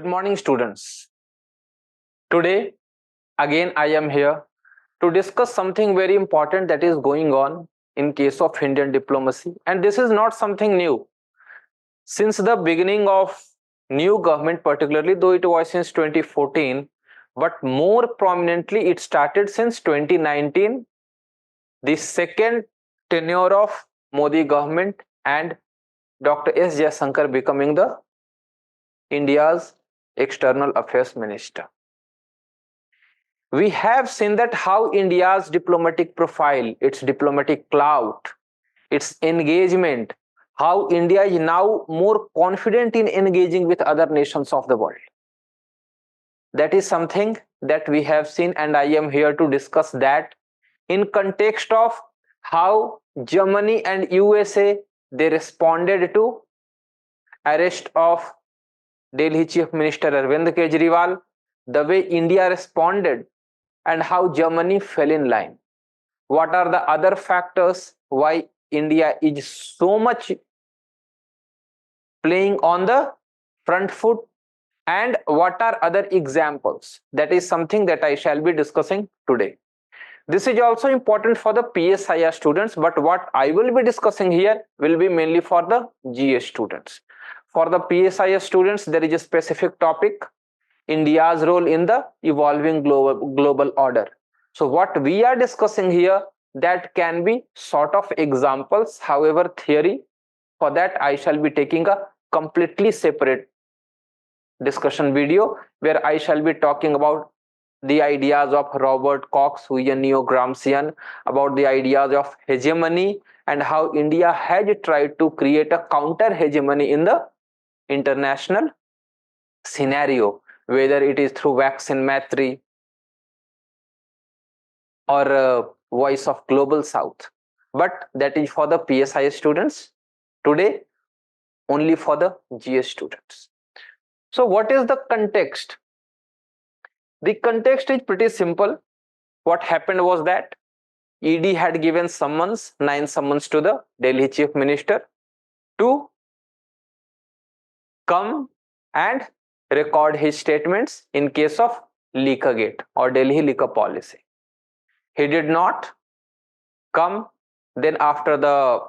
Good morning, students. Today, again, I am here to discuss something very important that is going on in case of Indian diplomacy. And this is not something new. Since the beginning of new government, particularly though it was since 2014, but more prominently it started since 2019, the second tenure of Modi government and Dr. S. Jaishankar becoming the India's External Affairs Minister. We have seen that how India's diplomatic profile, its diplomatic clout, its engagement, how India is now more confident in engaging with other nations of the world. That is something that we have seen, and I am here to discuss that in context of how Germany and USA they responded to arrest of Delhi Chief Minister Arvind Kejriwal, the way India responded and how Germany fell in line. What are the other factors why India is so much playing on the front foot, and what are other examples? That is something that I shall be discussing today. This is also important for the PSIR students, but what I will be discussing here will be mainly for the GS students. For the PSIR students, there is a specific topic, India's role in the evolving global order. So what we are discussing here, that can be sort of examples. However, theory, for that I shall be taking a completely separate discussion video where I shall be talking about the ideas of Robert Cox, who is a neo-Gramscian, about the ideas of hegemony and how India has tried to create a counter hegemony in the international scenario, whether it is through Vaccine Matri or Voice of Global South. But that is for the PSI students. Today, only for the GS students. So what is the context? The context is pretty simple. What happened was that ED had given summons, 9 summons to the Delhi Chief Minister to come and record his statements in case of Leakergate or Delhi liquor policy. He did not come. Then after the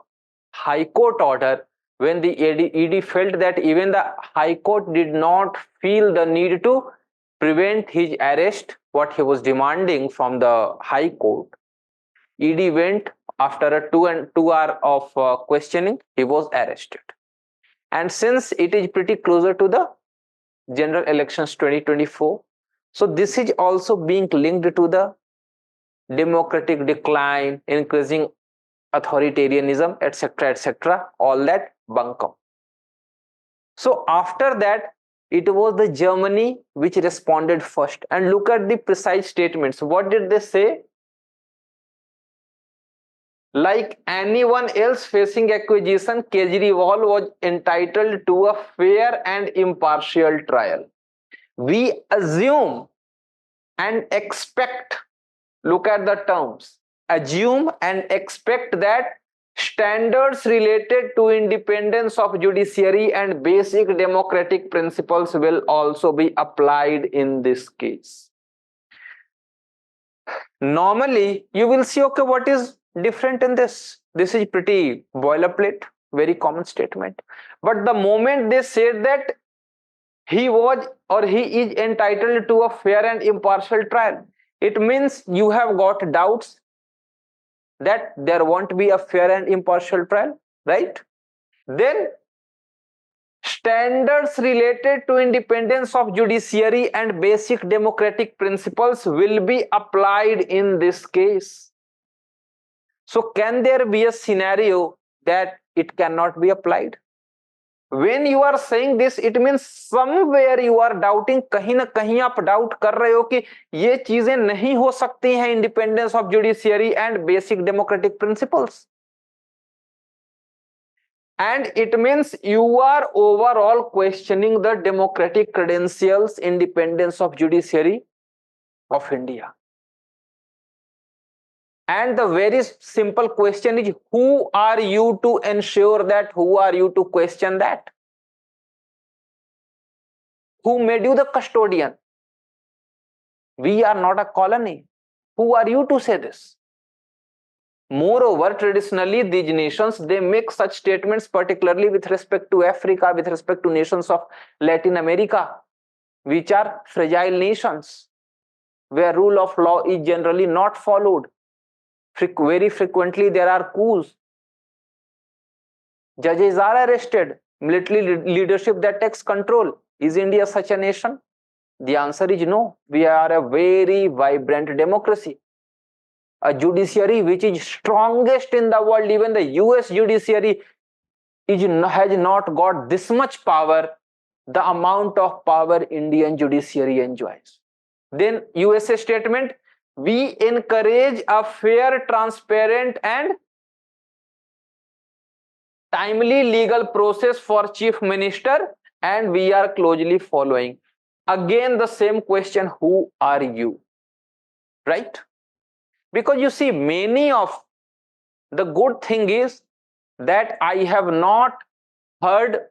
High Court order, when the ED felt that even the High Court did not feel the need to prevent his arrest, what he was demanding from the High Court, ED went after a 2 hour of questioning, he was arrested. And since it is pretty closer to the general elections 2024, so this is also being linked to the democratic decline, increasing authoritarianism, etc., all that bunkum. So after that, it was the Germany which responded first. And look at the precise statements. What did they say? Like anyone else facing accusation, Kejriwal was entitled to a fair and impartial trial. We assume and expect, look at the terms, assume and expect that standards related to independence of judiciary and basic democratic principles will also be applied in this case. Normally, you will see, okay, what is different in this? This is pretty boilerplate, very common statement. But the moment they said that he was or he is entitled to a fair and impartial trial, it means you have got doubts that there won't be a fair and impartial trial, right? Then standards related to independence of judiciary and basic democratic principles will be applied in this case. So can there be a scenario that it cannot be applied? When you are saying this, it means somewhere you are doubting, कहीं ना कहीं आप doubt कर रहे हो कि ये चीजें नहीं हो सकती हैं, independence of judiciary and basic democratic principles. And it means you are overall questioning the democratic credentials, independence of judiciary of India. And the very simple question is, who are you to ensure that? Who are you to question that? Who made you the custodian? We are not a colony. Who are you to say this? Moreover, traditionally, these nations, they make such statements, particularly with respect to Africa, with respect to nations of Latin America, which are fragile nations, where rule of law is generally not followed. Very frequently, there are coups. Judges are arrested. Military leadership that takes control. Is India such a nation? The answer is no. We are a very vibrant democracy. A judiciary which is strongest in the world. Even the US judiciary has not got this much power, the amount of power Indian judiciary enjoys. Then USA statement, we encourage a fair, transparent and timely legal process for chief minister, and we are closely following. Again the same question, who are you? Right? Because you see, many of the good thing is that I have not heard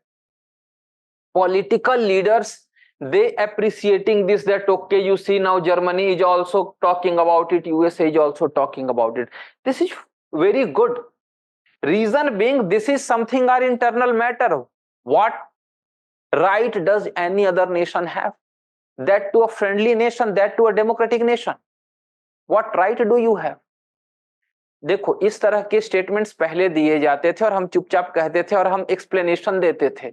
political leaders they appreciating this, that okay, you see now Germany is also talking about it, USA is also talking about it. This is very good. Reason being, this is something our internal matter. What right does any other nation have? That to a friendly nation, that to a democratic nation. What right do you have? देखो, इस तरह के statements पहले दिए जाते थे और हम चुपचाप कहते थे और हम एक्सप्लेनेशन देते थे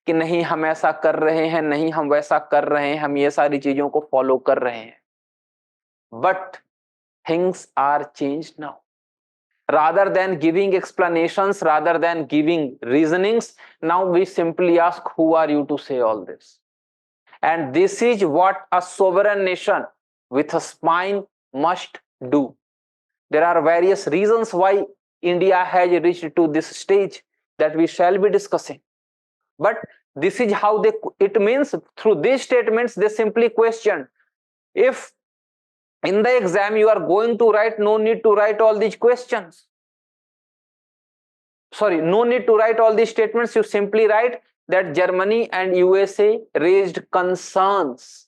कि नहीं हम ऐसा कर रहे हैं, नहीं हम वैसा कर रहे हैं, हम ये सारी चीजों को फॉलो कर रहे हैं. But things are changed now. Rather than giving explanations, rather than giving reasonings, now we simply ask, who are you to say all this? And this is what a sovereign nation with a spine must do. There are various reasons why India has reached to this stage that we shall be discussing. But this is how it means through these statements, they simply question, if in the exam you are going to write, no need to write all these questions. Sorry, no need to write all these statements. You simply write that Germany and USA raised concerns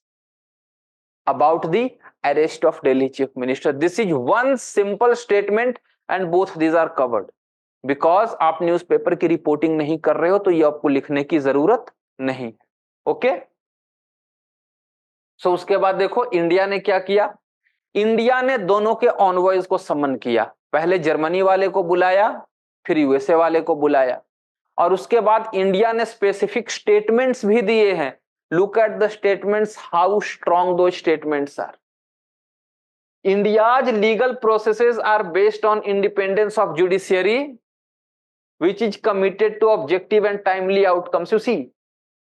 about the arrest of Delhi Chief Minister. This is one simple statement and both these are covered. Because आप newspaper की reporting नहीं कर रहे हो तो ये आपको लिखने की जरूरत नहीं. ओके. सो उसके बाद देखो इंडिया ने क्या किया. इंडिया ने दोनों के ऑनवॉइस को समन किया. पहले जर्मनी वाले को बुलाया, फिर यूएसए वाले को बुलाया, और उसके बाद इंडिया ने स्पेसिफिक स्टेटमेंट्स भी दिए हैं. Look at the statements, how strong do statements are. India's legal processes are based on independence of judiciary, which is committed to objective and timely outcomes. You see,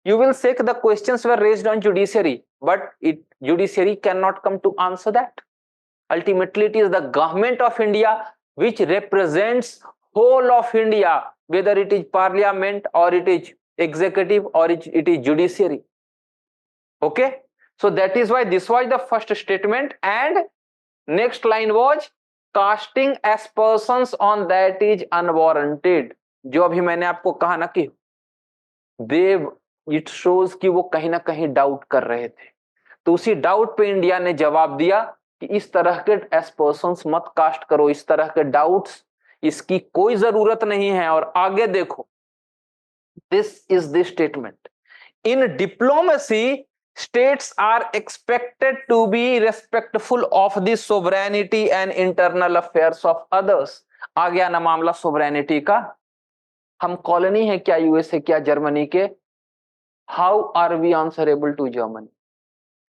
you will say the questions were raised on judiciary, but judiciary cannot come to answer that. Ultimately, it is the government of India which represents whole of India, whether it is parliament or it is executive or it is judiciary. Okay, so that is why this was the first statement, and next line was casting aspersions on that is unwarranted. जो अभी मैंने आपको कहा ना कि देव, it shows कि वो कहीं ना कहीं डाउट कर रहे थे, तो उसी डाउट पे इंडिया ने जवाब दिया कि इस तरह के एस्पर्शंस मत कास्ट करो, इस तरह के डाउट्स, इसकी कोई जरूरत नहीं है. और आगे देखो, this is the statement. In diplomacy, states are expected to be respectful of the sovereignty and internal affairs of others. आ गया ना मामला sovereignty का. हम कॉलोनी है क्या यूएसए, क्या जर्मनी के? How are we answerable to Germany?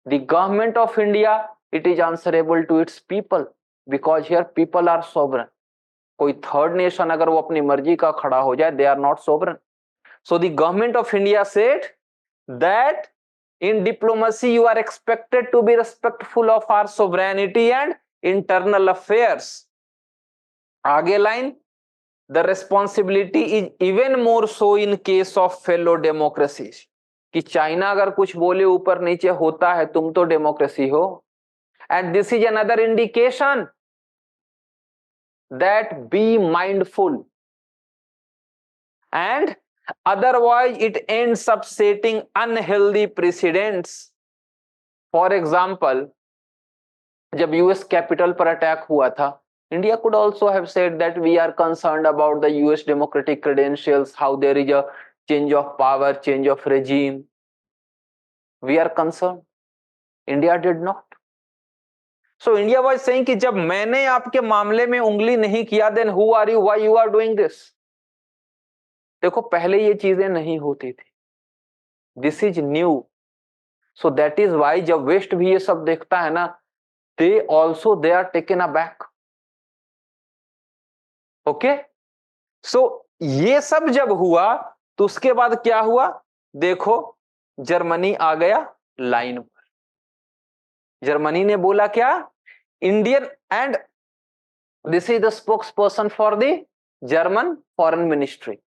The government of India, it is answerable to its people, because here people are sovereign. कोई थर्ड नेशन अगर वो अपनी मर्जी का खड़ा हो जाए, they are not sovereign. So the government of India said that in diplomacy you are expected to be respectful of our sovereignty and internal affairs. आगे line, the responsibility is even more so in case of fellow democracies. कि China अगर कुछ बोले ऊपर नीचे होता है, तुम तो डेमोक्रेसी हो. And this is another indication that be mindful and otherwise it ends up setting unhealthy precedents. For example, जब यूएस कैपिटल पर अटैक हुआ था, India could also have said that we are concerned about the US democratic credentials, how there is a change of power, change of regime. We are concerned. India did not. So India was saying कि जब मैंने आपके मामले में उंगली नहीं किया, then who are you? Why you are doing this? देखो पहले ये चीजें नहीं होती थी. This is new. So that is why जब वेस्ट भी ये सब देखता है ना, they are taken aback. Okay? So ये सब जब हुआ तो उसके बाद क्या हुआ? देखो जर्मनी आ गया लाइन पर. जर्मनी ने बोला क्या? Indian, and this is the spokesperson for the German foreign ministry,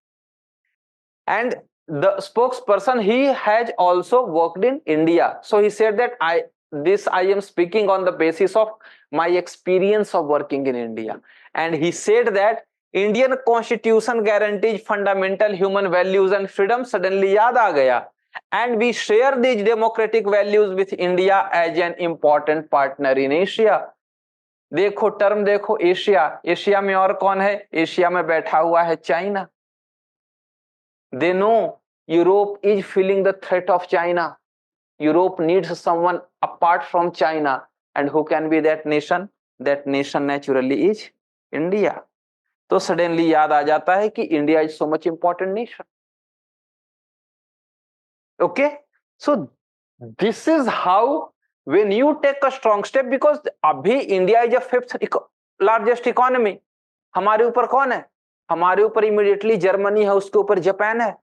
and the spokesperson, he has also worked in India, so he said that I am speaking on the basis of my experience of working in India, and he said that Indian constitution guarantees fundamental human values and freedom. Suddenly याद आ गया, and we share these democratic values with India as an important partner in Asia. देखो term देखो, Asia. Asia में और कौन है? Asia में बैठा हुआ है China. They know Europe is feeling the threat of China. Europe needs someone apart from China, and who can be that nation? That nation naturally is India. तो सडनली याद आ जाता है कि India is so much important nation. Okay, so this is how when you take a strong step, because अभी India is a fifth largest economy. हमारे ऊपर कौन है? हमारे ऊपर इमीडिएटली जर्मनी है, उसके ऊपर जापान है.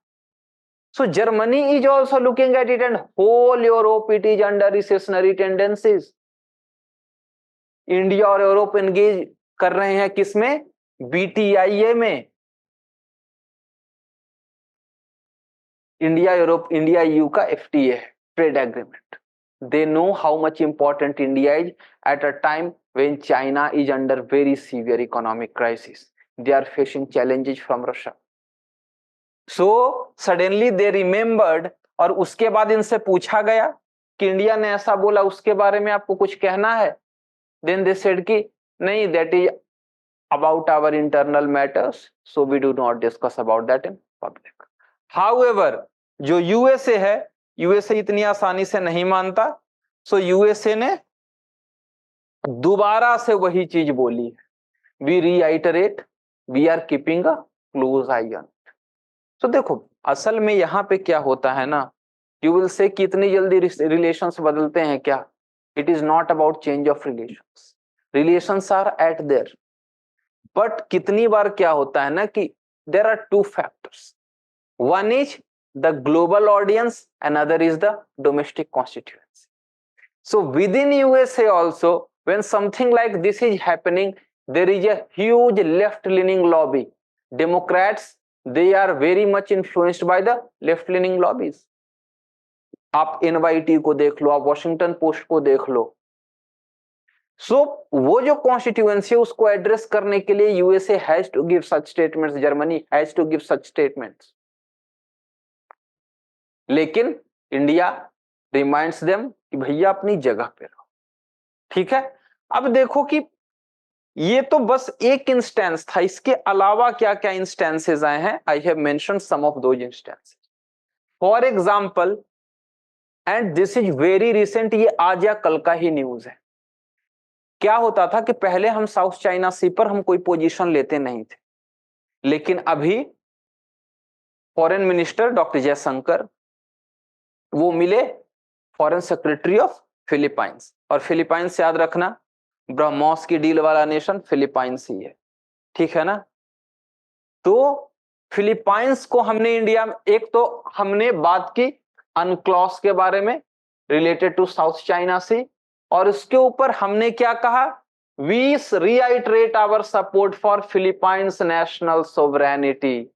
So Germany is also looking at it, and whole Europe it is under recessionary tendencies. India और यूरोप एंगेज कर रहे हैं किसमें? बीटीआईए में. इंडिया यूरोप, इंडिया ईयू का एफटीए है, trade agreement. They know how much important India is at a time when China is under very severe economic crisis. They are facing challenges from Russia. So suddenly they remembered, और उसके बाद इनसे पूछा गया कि India ने ऐसा बोला, उसके बारे में आपको कुछ कहना है? Then they said कि नहीं, that is about our internal matters, so we do not discuss about that in public. However, जो यूएसए है, यूएसए इतनी आसानी से नहीं मानता. सो यूएसए ने दोबारा से वही चीज बोली है. We reiterate, we are keeping a close eye on. तो देखो असल में यहाँ पे क्या होता है ना, यू विल से कितनी जल्दी रिलेशंस बदलते हैं क्या? It is not about change of relations. Relations are at there, but कितनी बार क्या होता है ना कि there are two factors. One is the global audience, another is the domestic constituency. So within USA also, when something like this is happening, there is a huge left-leaning lobby. Democrats, they are very much influenced by the left-leaning lobbies. आप NYT को देख लो, आप Washington post को देख लो. So वो जो constituency है उसको एड्रेस करने के लिए USA has to give such statements, Germany has to give such statements. लेकिन इंडिया रिमाइंड्स देम कि भैया अपनी जगह पे रहो. ठीक है, अब देखो कि ये तो बस एक इंस्टेंस था, इसके अलावा क्या क्या इंस्टेंसेस आए हैं. I have mentioned some of those instances. For example, and this is very recent, ये आज या कल का ही न्यूज है. क्या होता था कि पहले हम साउथ चाइना सी पर हम कोई पोजीशन लेते नहीं थे, लेकिन अभी फॉरेन मिनिस्टर डॉक्टर जयशंकर वो मिले फॉरेन सेक्रेटरी ऑफ फिलीपाइंस. और फिलीपाइंस याद रखना, ब्रह्मोस की डील वाला नेशन फिलीपाइंस ही है. ठीक है ना? तो फिलीपाइंस को हमने इंडिया में, एक तो हमने बात की अनक्लॉज के बारे में related to South China Sea, और उसके ऊपर हमने क्या कहा? We reiterate our support for Philippines national sovereignty.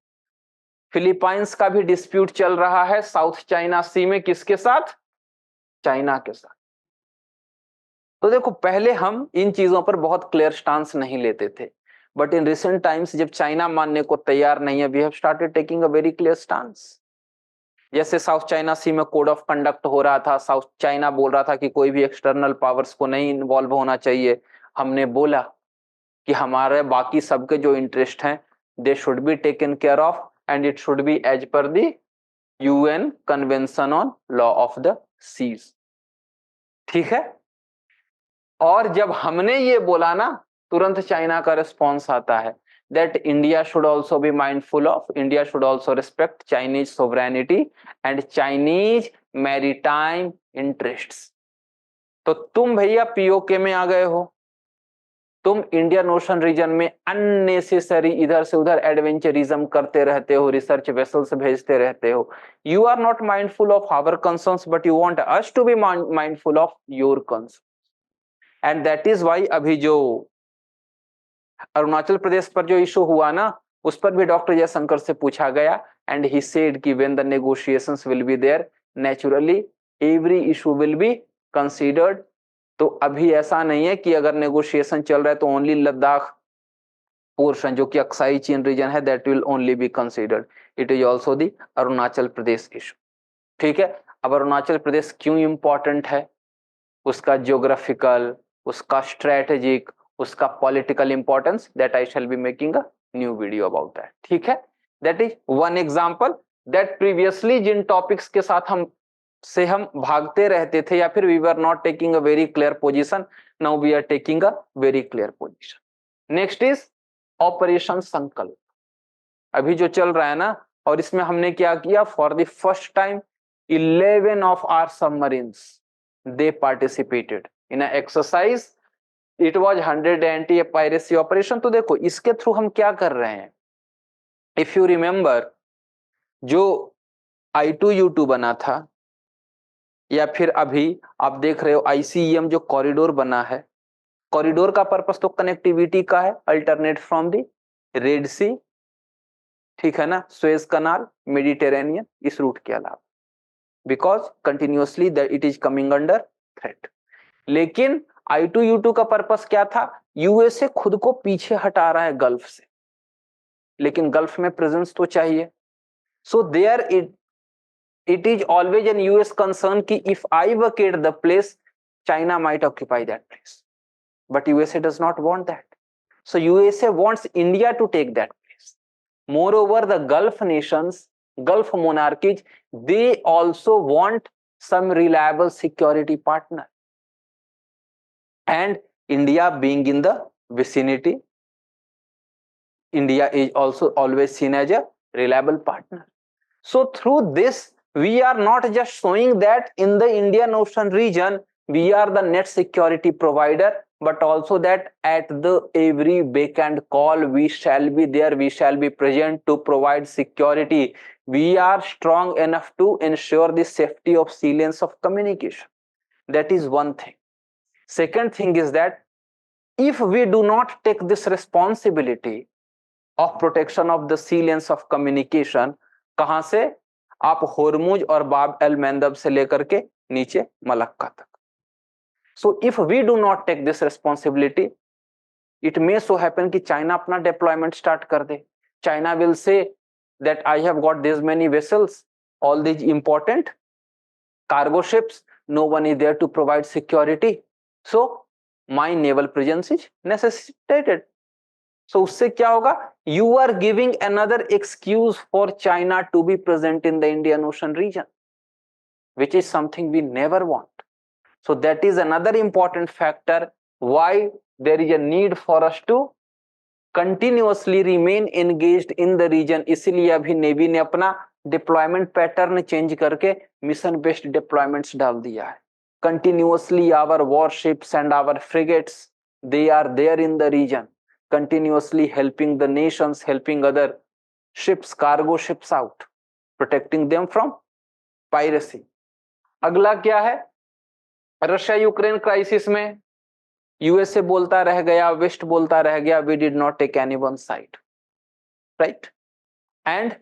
Philippines का भी डिस्प्यूट चल रहा है साउथ चाइना सी में, किसके साथ? चाइना के साथ. तो देखो पहले हम इन चीजों पर बहुत क्लियर स्टांस नहीं लेते थे, बट इन रिसेंट टाइम्स जब चाइना मानने को तैयार नहीं है, we have started taking a very clear stance. जैसे साउथ चाइना सी में कोड ऑफ कंडक्ट हो रहा था, साउथ चाइना बोल रहा था कि कोई भी एक्सटर्नल पावर्स को नहीं इन्वॉल्व होना चाहिए, हमने बोला कि हमारे बाकी सबके जो इंटरेस्ट हैं they should be taken care of and it should be as per the UN convention on law of the seas. ठीक है, और जब हमने ये बोला ना, तुरंत चाइना का रिस्पॉन्स आता है that India should also be mindful of, India should also respect Chinese sovereignty and Chinese maritime interests। तो तुम भैया पीओके में आ गए हो, तुम इंडियन ओशन रीजन में अननेसेसरी इधर से उधर एडवेंचरिज्म करते रहते हो, रिसर्च वेसल्स भेजते रहते हो। You are not mindful of our concerns but you want us to be mindful of your concerns, and that is why अभी जो अरुणाचल प्रदेश पर जो इशू हुआ ना, उस पर भी डॉक्टर जयशंकर से पूछा गया एंड ही सेड कि when the negotiations will be there naturally every issue will be considered. तो अभी ऐसा नहीं है कि अगर नेगोशिएशन चल रहा है तो ओनली लद्दाख पोर्शन जो कि अक्साई चीन रीजन है that will only be considered, it is also the Arunachal Pradesh issue. ठीक है, अब अरुणाचल प्रदेश क्यों इंपॉर्टेंट है, उसका ज्योग्राफिकल, उसका स्ट्रेटेजिक, उसका political importance, that I shall be making a new video about that. ठीक है, that is one example that previously जिन टॉपिक्स के साथ हम भागते रहते थे या फिर we were not taking a very clear position, now we are taking a very clear position. Next is operation Sankalp, अभी जो चल रहा है ना, और इसमें हमने क्या किया, for the first time 11 of our submarines they participated in an exercise, it was 100 anti piracy operation। तो देखो इसके थ्रू हम क्या कर रहे हैं, इफ यू रिमेंबर जो I2U2 बना था, या फिर अभी आप देख रहे हो ICEM जो कॉरिडोर बना है, कॉरिडोर का पर्पस तो कनेक्टिविटी का है, अल्टरनेट फ्रॉम द रेड सी, ठीक है ना, सुएज कनाल, मेडिटेरेनियन, इस रूट के अलावा, because continuously that it is coming under threat. लेकिन I2U2 का पर्पस क्या था, यूएसए खुद को पीछे हटा रहा है गल्फ से, लेकिन गल्फ में प्रेजेंस तो चाहिए। So there it is always an US concern कि if I vacate the place China might occupy that place, but USA does not want that, so USA wants India to take that place. Moreover the gulf nations, Gulf monarchies, they also want some reliable security partner, and India being in the vicinity, India is also always seen as a reliable partner. So through this we are not just showing that in the Indian Ocean region we are the net security provider, but also that at the every beck and call we shall be there, we shall be present to provide security. We are strong enough to ensure the safety of sea lanes of communication. That is one thing. Second thing is that if we do not take this responsibility of protection of the sea lanes of communication, कहां से, आप होर्मुज और बाब L मैंदब से लेकर के नीचे Malacca तक, so if we do not take this responsibility, it may so happen कि चाइना अपना डिप्लॉयमेंट स्टार्ट कर दे। China will say that I have got this many vessels, all these important cargo ships, no one is there to provide security, so my naval presence is necessitated। so उससे क्या होगा, you are giving another excuse for China to be present in the Indian Ocean region, which is something we never want। so that is another important factor why there is a need for us to continuously remain engaged in the region। इसलिए अभी navy ने अपना deployment pattern change करके mission based deployments डाल दिया है। Continuously our warships and our frigates, they are there in the region, continuously helping the nations, helping other ships, cargo ships out, protecting them from piracy। अगला क्या है, Russia Ukraine crisis में USA बोलता रह गया, वेस्ट बोलता रह गया, we did not take any one side, right. And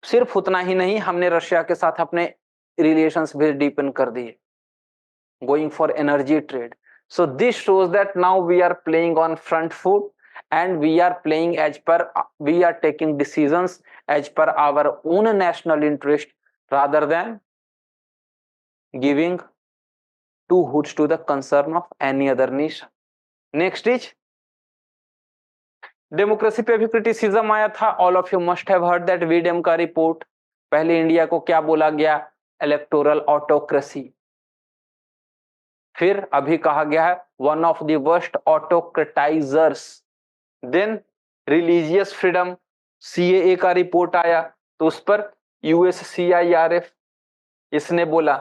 सिर्फ उतना ही नहीं, हमने रशिया के साथ अपने रिलेशंस भी डीपन कर दिए, going for energy trade. So this shows that now we are playing on front foot and we are playing as per, we are taking decisions as per our own national interest rather than giving two hoots to the concern of any other nation. Next is democracy पे भी criticism आया था. All of you must have heard that V-Dem का report. पहले India को क्या बोला गया? Electoral autocracy. फिर अभी कहा गया है one of the worst autocratizers. Then religious freedom, CAA का रिपोर्ट आया तो उस पर यूएससीआईआरएफ इसने बोला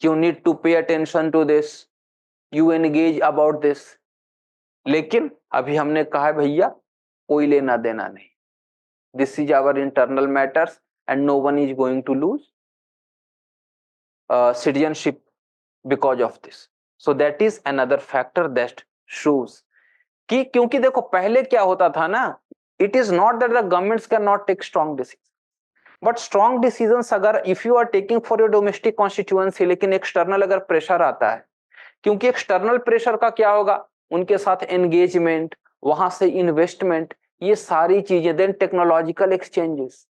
you need to pay attention to this, you engage about this. लेकिन अभी हमने कहा भैया कोई लेना देना नहीं. This is our internal matters and no one is going to lose citizenship because of this. So that is another factor that shows कि, क्योंकि देखो पहले क्या होता था ना, it is not that the governments can not take strong decision, but strong decisions अगर if you are taking for your domestic constituency, लेकिन एक्सटर्नल अगर प्रेशर आता है, क्योंकि एक्सटर्नल प्रेशर का क्या होगा, उनके साथ एंगेजमेंट, वहां से इन्वेस्टमेंट, ये सारी चीजें, देन टेक्नोलॉजिकल एक्सचेंजेस,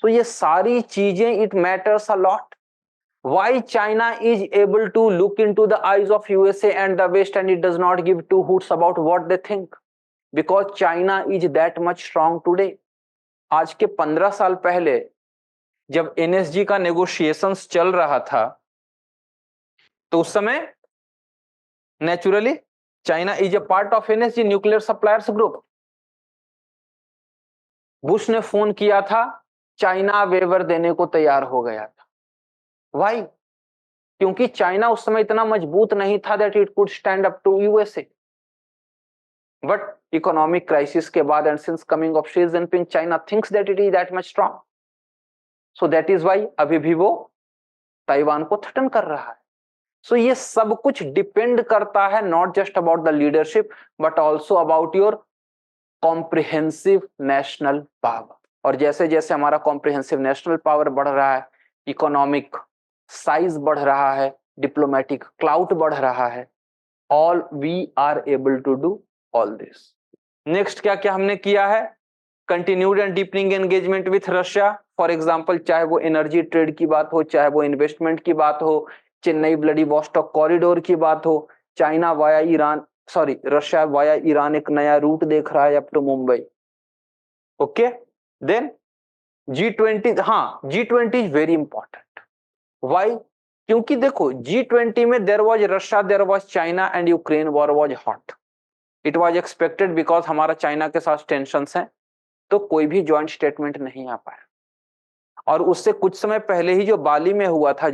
तो ये सारी चीजें it matters a lot. Why China is able to look into the eyes of USA and the West and it does not give two hoots about what they think? Because China is that much strong today. आज के 15 साल पहले जब NSG का negotiations चल रहा था तो उस समय naturally China is a part of NSG, nuclear suppliers group. Bush ने फोन किया था, चाइना वेवर देने को तैयार हो गया था. वाई? क्योंकि चाइना उस समय इतना मजबूत नहीं था that it could stand up to USA. But economic crisis के बाद and since coming of Xi Jinping, China thinks that it is that much strong. So that is why अभी भी वो ताइवान को थ्रेटन कर रहा है. सो ये सब कुछ डिपेंड करता है not just about the leadership but also about your comprehensive national power. और जैसे जैसे हमारा कॉम्प्रिहेंसिव नेशनल पावर बढ़ रहा है, इकोनॉमिक साइज बढ़ रहा है, डिप्लोमेटिक क्लाउड बढ़ रहा है, all we are able to do all this. Next क्या क्या हमने किया है? Continued and deepening engagement with Russia. For example चाहे वो एनर्जी ट्रेड की बात हो, चाहे वो इन्वेस्टमेंट की बात हो, चेन्नई व्लादिवोस्टोक कॉरिडोर की बात हो, China via Iran, sorry Russia via Iran एक नया रूट देख रहा है up to Mumbai. Okay, then G20. हाँ, G20 is very important. Y? क्योंकि देखो G20 में there was Russia, there was China and Ukraine war was hot. It was expected because हमारा चाइना के साथ टेंशंस हैं, तो कोई भी जॉइंट स्टेटमेंट नहीं आ पाया. और उससे कुछ समय पहले ही जो बाली में हुआ था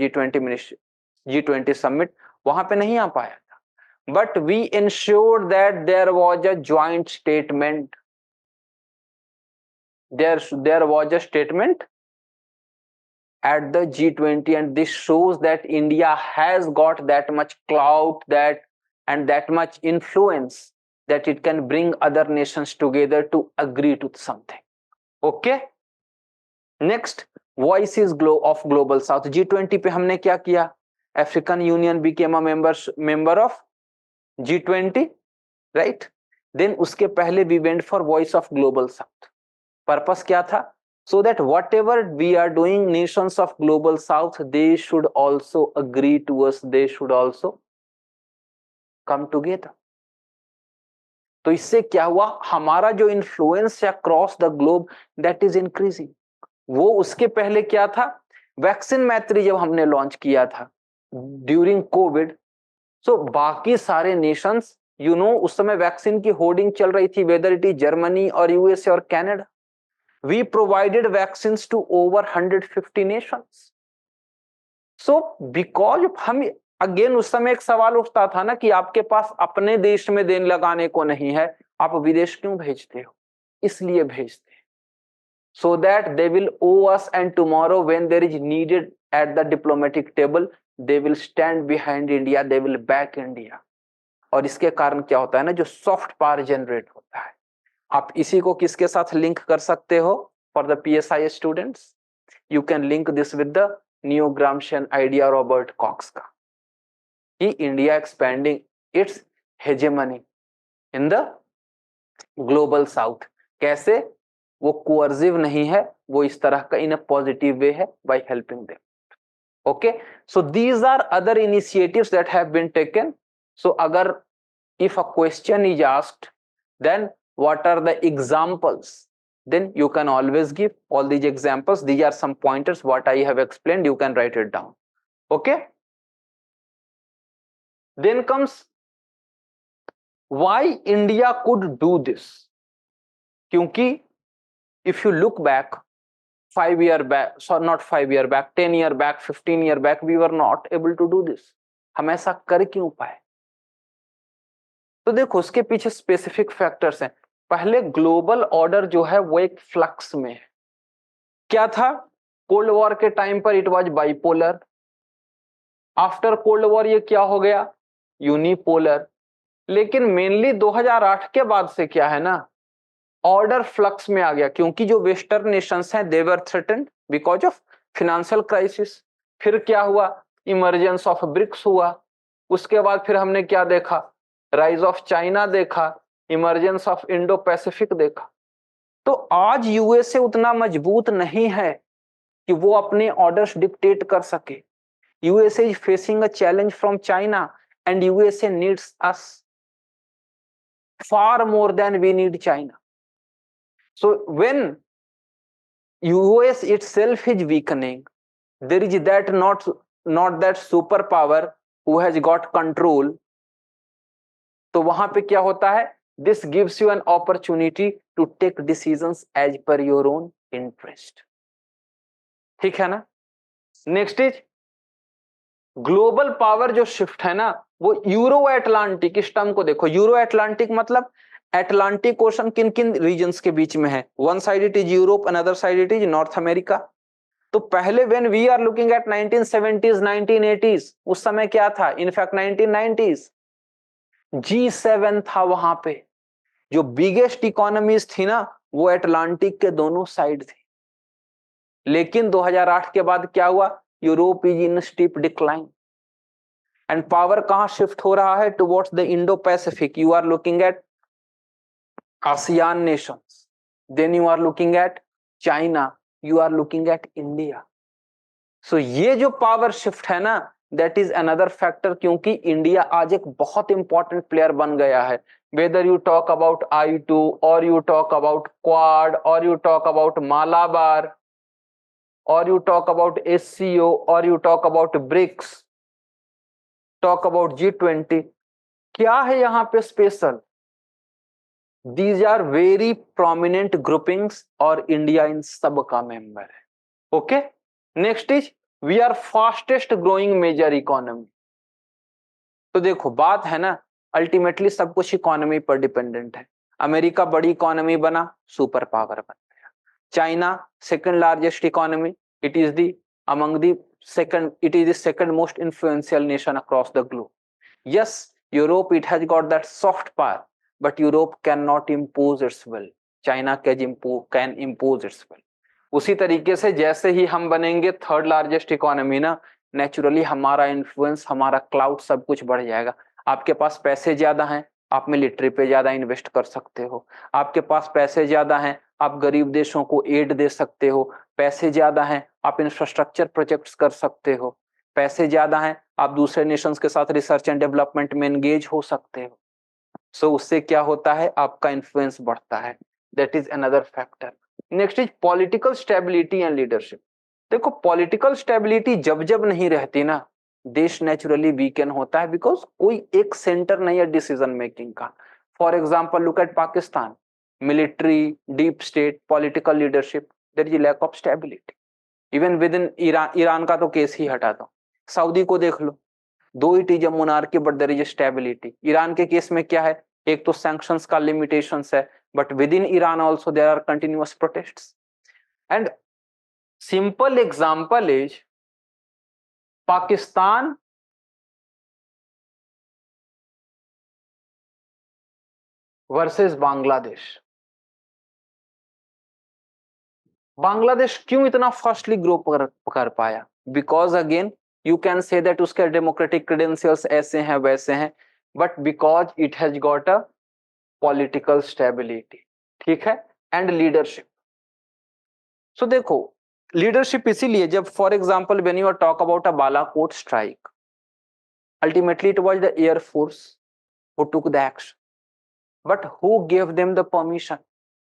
G20 समिट, वहां पे नहीं आ पाया था. But we ensured that there was a joint statement. there was a statement at the G20 and this shows that India has got that much clout and that much influence that it can bring other nations together to agree to something. Okay, next, voices of global south. G20 पे हमने क्या किया? African Union became a member of G20, right? Then उसके पहले we went for voice of global south. Purpose क्या था? So that whatever we are doing, nations of global south, they should also agree to us, they should also come together. तो इससे क्या हुआ? हमारा जो इन्फ्लुएंस है across the globe that is increasing. वो उसके पहले क्या था? वैक्सीन मैत्री जब हमने लॉन्च किया था ड्यूरिंग कोविड, सो बाकी सारे नेशंस उस समय वैक्सीन की होर्डिंग चल रही थी, वेदर इट इज जर्मनी और यूएसए और Canada. We provided vaccines to over 150 nations. So because हम अगेन उस समय एक सवाल उठता था ना कि आपके पास अपने देश में देन लगाने को नहीं है, आप विदेश क्यों भेजते हो? इसलिए भेजते हैं so that they will owe us and tomorrow when there is needed at the diplomatic table they will stand behind India, they will back India. और इसके कारण क्या होता है ना, जो सॉफ्ट पावर जनरेट होता है. आप इसी को किसके साथ लिंक कर सकते हो? For the PSI students you can link this with the new Gramscian idea Robert Cox का, कि India expanding its hegemony in the global south. कैसे? वो कोअर्सिव नहीं है, वो इस तरह का इन अ पॉजिटिव वे है, by helping them. Okay, so these are other initiatives that have been taken. So अगर if a question is asked, then what are the examples, then you can always give all these examples. These are some pointers what I have explained, you can write it down. Okay, then comes why India could do this. क्योंकि if you look back 5 year back, so not 5 year back, 10 year back, 15 year back, we were not able to do this. हम ऐसा कर क्यों पाए? तो देखो उसके पीछे स्पेसिफिक फैक्टर्स हैं। पहले ग्लोबल ऑर्डर जो है वो एक फ्लक्स में है। क्या था? कोल्ड वॉर के टाइम पर it was bipolar. After cold war ये क्या हो गया? यूनिपोलर। लेकिन मेनली 2008 के बाद से क्या है ना, ऑर्डर फ्लक्स में आ गया, क्योंकि जो वेस्टर्न नेशंस हैं they were threatened because of financial crisis. फिर क्या हुआ? इमरजेंस ऑफ ब्रिक्स हुआ। उसके बाद फिर हमने क्या देखा? राइज ऑफ चाइना देखा, इमरजेंस ऑफ इंडो पैसिफिक देखा। तो आज यूएसए उतना मजबूत नहीं है कि वो अपने ऑर्डर्स डिक्टेट कर सके। USA is facing a challenge from China and USA needs us far more than we need China. So when US itself is weakening, there is that not that superpower who has got control. तो वहां पे क्या होता है? This gives you an opportunity to take decisions as per your own interest. ठीक है ना? Next is global power जो शिफ्ट है ना, वो यूरो एटलांटिक। इस टर्म को देखो, यूरो एटलांटिक मतलब एटलांटिक ओशन किन किन रीजन्स के बीच में है? One side it is Europe, another side it is North America. तो पहले when we are looking at 1970s 1980s, उस समय क्या था? इनफैक्ट 1990s G7 था वहां पे। जो बिगेस्ट इकोनॉमीज थी ना, वो एटलांटिक के दोनों साइड थी। लेकिन 2008 के बाद क्या हुआ? Europe is in steep decline and power कहां शिफ्ट हो रहा है? Towards the Indo Pacific. You are looking at ASEAN nations, then you are looking at China, you are looking at India. सो ये जो पावर शिफ्ट है ना, that is another factor, क्योंकि इंडिया आज एक बहुत इंपॉर्टेंट प्लेयर बन गया है। Whether you talk about I2 और यू टॉक अबाउट क्वाड और you talk about Malabar or you talk about SCO or you talk about BRICS, talk about G20, क्या है यहाँ पे special? These are very prominent groupings और India इन सब का मेंबर है। Okay, next is we are fastest growing major economy. तो देखो बात है ना, अल्टीमेटली सब कुछ इकोनॉमी पर डिपेंडेंट है। अमेरिका बड़ी इकोनॉमी बना, सुपर पावर बन गया। China second largest economy, it is the second most influential nation across the globe. Yes, Europe, it has got that soft power, but Europe cannot impose its will. China can impose its will. उसी तरीके से जैसे ही हम बनेंगे third largest economy ना, naturally हमारा influence, हमारा cloud सब कुछ बढ़ जाएगा। आपके पास पैसे ज्यादा हैं, आप मिलिट्री पे ज्यादा इन्वेस्ट कर सकते हो। आपके पास पैसे ज्यादा हैं, आप गरीब देशों को एड दे सकते हो। पैसे ज्यादा हैं, आप इंफ्रास्ट्रक्चर प्रोजेक्ट्स कर सकते हो। पैसे ज्यादा हैं, आप दूसरे नेशंस के साथ रिसर्च एंड डेवलपमेंट में एंगेज हो सकते हो। सो उससे क्या होता है? आपका इन्फ्लुएंस बढ़ता है। That is another factor. Next is political stability and leadership. देखो पॉलिटिकल स्टेबिलिटी जब जब नहीं रहती ना, देश नेचुरली वीकन होता है, बिकॉज कोई एक सेंटर नहीं है डिसीजन मेकिंग का। For example look at Pakistan, military, deep state, political leadership, there is lack of stability. Even within Iran का तो केस ही हटा दो, सऊदी को देख लो, though it is a monarchy but there is stability. Iran के case में क्या है? एक तो सैंक्शंस का लिमिटेशंस है, but within Iran also there are continuous protests. And simple example is Pakistan versus Bangladesh. Bangladesh क्यों इतना फास्टली ग्रो कर पाया? Because again you can say that उसके डेमोक्रेटिक क्रेडेंशियल्स ऐसे हैं वैसे हैं, but because it has got a political stability, ठीक है, एंड लीडरशिप। सो देखो, लीडरशिप इसीलिए, जब for example when you are talk about a Balakot strike, ultimately it was the air force who took the action, but who gave them the permission?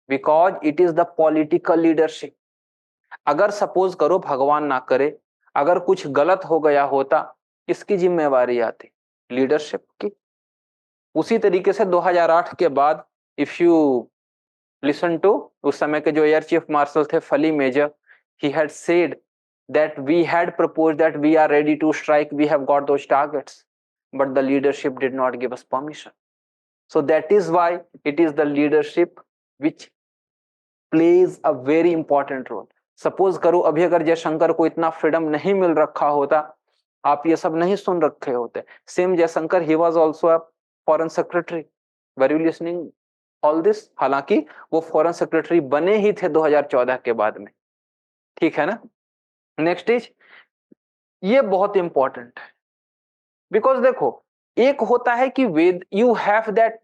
Because it is the political leadership. अगर suppose करो, भगवान ना करे, अगर कुछ गलत हो गया होता, किसकी जिम्मेवारी आती? लीडरशिप की। उसी तरीके से 2008 के बाद इफ यू लिसन टू, उस समय के जो एयर चीफ मार्शल थे फली major, he had said that we had proposed that we are ready to strike, we have got those targets, but the leadership did not give us permission. So that is why it is the leadership which plays a very important role. Suppose करो अभी अगर जयशंकर को इतना freedom नहीं मिल रखा होता, आप ये सब नहीं सुन रखे होते। Same Jaishankar, he was also a foreign secretary. Were you listening all this? हालांकि वो फॉरेन सेक्रेटरी बने ही थे 2014 के बाद में, ठीक है ना। नेक्स्ट इज, ये बहुत इंपॉर्टेंट है, बिकॉज देखो, एक होता है कि with you have that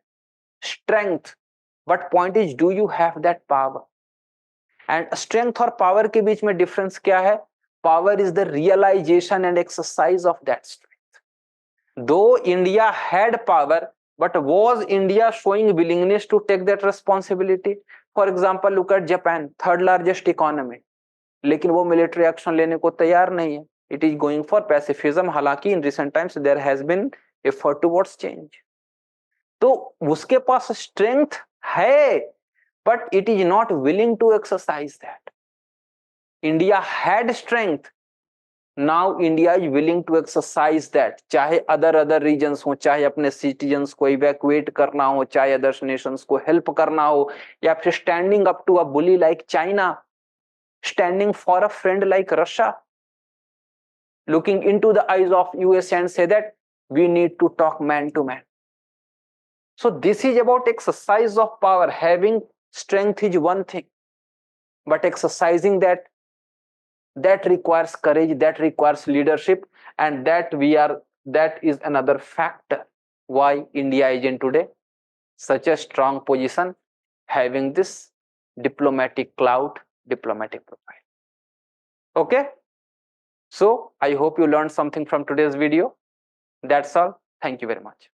strength, but point is do you have that power? And strength और पावर के बीच में डिफरेंस क्या है? Power is the realization and exercise of that strength. Though India had power, but was India showing willingness to take that responsibility? For example, look at Japan, third largest economy, लेकिन वो military action लेने को तैयार नहीं है। It is going for pacifism, हालांकि in recent times there has been effort towards change. तो उसके पास स्ट्रेंथ है, but it is not willing to exercise that. India had strength, now India is willing to exercise that, चाहे other reasons हो, चाहे अपने citizens को evacuate करना हो, चाहे अदर नेशंस को हेल्प करना हो, या फिर standing up to a bully like China, standing for a friend like Russia, looking into the eyes of USA and say that we need to talk man to man. So this is about exercise of power. Having strength is one thing, but exercising that requires courage, that requires leadership, and that is another factor why India is in today such a strong position, having this diplomatic clout, diplomatic profile. Okay, so I hope you learned something from today's video. That's all. Thank you very much.